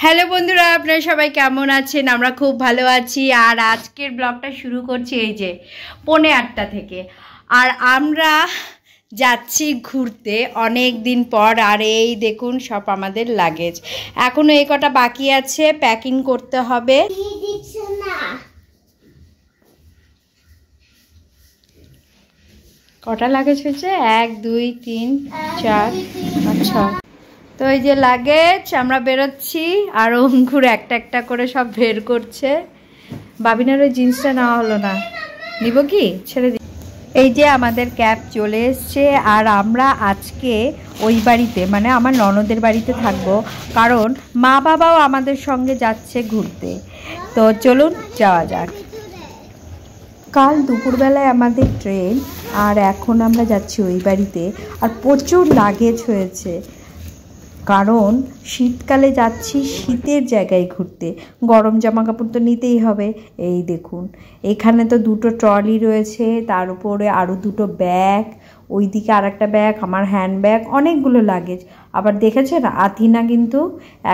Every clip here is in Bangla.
হ্যালো বন্ধুরা, আপনারা সবাই কেমন আছেন? আমরা খুব ভালো আছি। আর আজকের ব্লগটা শুরু করছি এই যে 8:45 থেকে। আর আমরা যাচ্ছি ঘুরতে অনেক দিন পর। আর এই দেখুন সব আমাদের লাগেজ, এখনও এই কটা বাকি আছে, প্যাকিং করতে হবে। কটা লাগেজ হয়েছে? 1 2 3 4 5 6। তো এই যে লাগেজ, আমরা বেরোচ্ছি। আর অঙ্কুর একটা একটা করে সব বের করছে। বাবিনার ওই জিন্সটা নেওয়া হলো না, নিব কি ছেড়ে দিই। এই যে আমাদের ক্যাব চলে এসছে। আর আমরা আজকে ওই বাড়িতে, মানে আমার ননদের বাড়িতে থাকবো, কারণ মা বাবাও আমাদের সঙ্গে যাচ্ছে ঘুরতে। তো চলুন যাওয়া যাক। কাল দুপুরবেলায় আমাদের ট্রেন, আর এখন আমরা যাচ্ছি ওই বাড়িতে। আর প্রচুর লাগেজ হয়েছে, কারণ শীতকালে যাচ্ছি শীতের জায়গায় ঘুরতে, গরম জামা কাপড় তো নিতেই হবে। এই দেখুন, এখানে তো 2টো ট্রলি রয়েছে, তার উপরে আরও 2টো ব্যাগ, ওইদিকে আর একটা ব্যাগ, আমার হ্যান্ড ব্যাগ, অনেকগুলো লাগেজ। আবার দেখেছেন আথিনা কিন্তু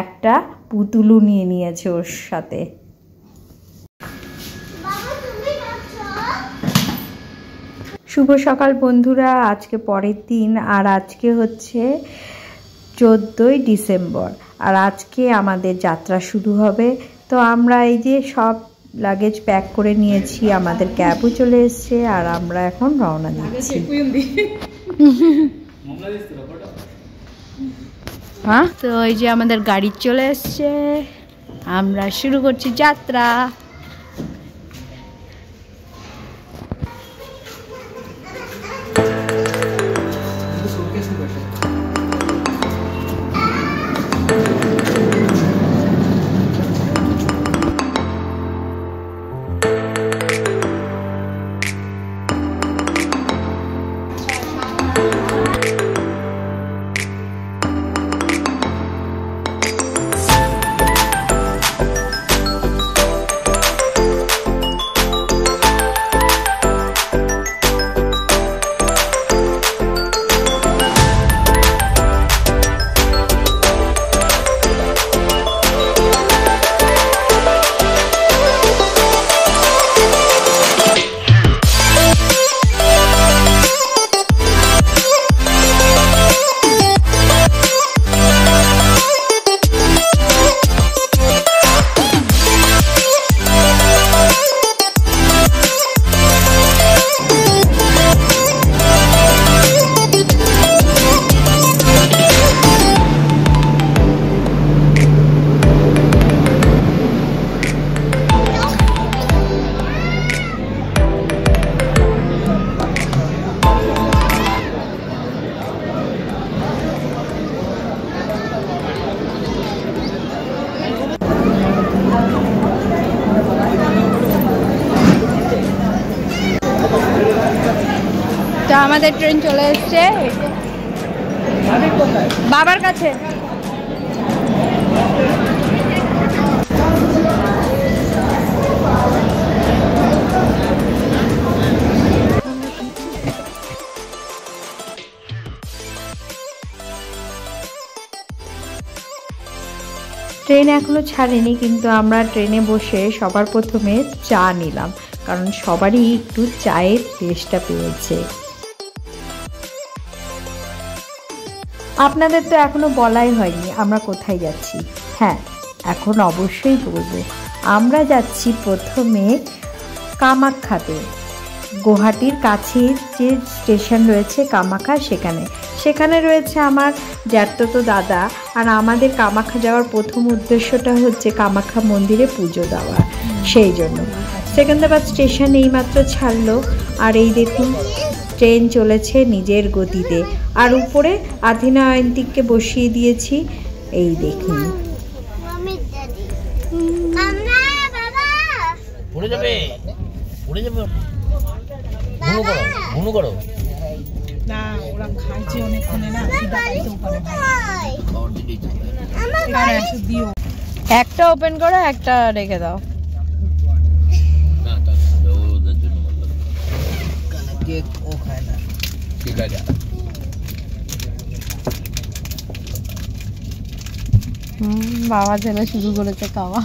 একটা পুতুলও নিয়ে নিয়েছে ওর সাথে। শুভ সকাল বন্ধুরা, আজকে পরের দিন। আর আজকে হচ্ছে 14ই ডিসেম্বর। আর আজকে আমাদের যাত্রা শুরু হবে। তো আমরা এই যে সব লাগেজ প্যাক করে নিয়েছি, আমাদের ক্যাবও চলে এসছে। আর আমরা এখন রওনা দিচ্ছি। হ্যাঁ, তো এই যে আমাদের গাড়ি চলে এসছে, আমরা শুরু করছি যাত্রা। তো আমাদের ট্রেন চলে এসছে বাবার কাছে। ট্রেন এখনো ছাড়েনি, কিন্তু আমরা ট্রেনে বসে সবার প্রথমে চা নিলাম, কারণ সবারই একটু চায়ের টেস্টটা পেয়েছে। আপনাদের তো এখনো বলাই হয়নি আমরা কোথায় যাচ্ছি। হ্যাঁ, এখন অবশ্যই বলবো। আমরা যাচ্ছি প্রথমে কামাখ্যাতে, গুয়াহাটির কাছে যে স্টেশন রয়েছে কামাখ্যা, সেখানে রয়েছে আমার জ্যাঠতো দাদা। আর আমাদের কামাখ্যা যাওয়ার প্রথম উদ্দেশ্যটা হচ্ছে কামাখ্যা মন্দিরে পুজো দেওয়া, সেই জন্য। সেকেন্দ্রাবাদ স্টেশন এইমাত্র ছাড়লো। আর এই দেখুন ট্রেন চলেছে নিজের গতিতে। আর উপরে আথিনা অয়ন্তিককে বসিয়ে দিয়েছি, এই দেখুন। একটা ওপেন করো, একটা রেখে দাও। কেক ও খায় না, ঠিক আছে। বাবা ছেলে শুরু করেছে খাওয়া।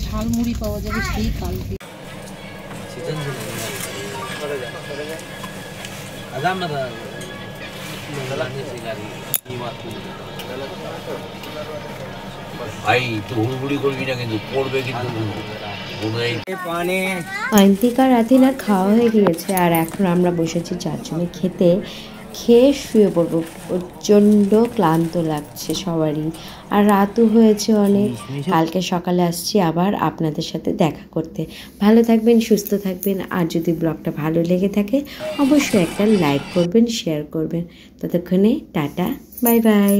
ঝালমুড়ি পাওয়া যাবে সেই কালকে। ভাই তো হুড়ুহুড়ি করবি না, কিন্তু পড়বে কিন্তু। অয়ন্তিকা রাধিলার খাওয়া হয়ে গিয়েছে, আর এখন আমরা বসেছি চারজনে খেতে। খেয়ে শুয়ে পড়বো, প্রচণ্ড ক্লান্ত লাগছে সবারই, আর রাতও হয়েছে অনেক। কালকে সকালে আসছি আবার আপনাদের সাথে দেখা করতে। ভালো থাকবেন, সুস্থ থাকবেন, আর যদি ব্লগটা ভালো লেগে থাকে অবশ্যই একটা লাইক করবেন, শেয়ার করবেন। ততক্ষণে টাটা, বাই বাই।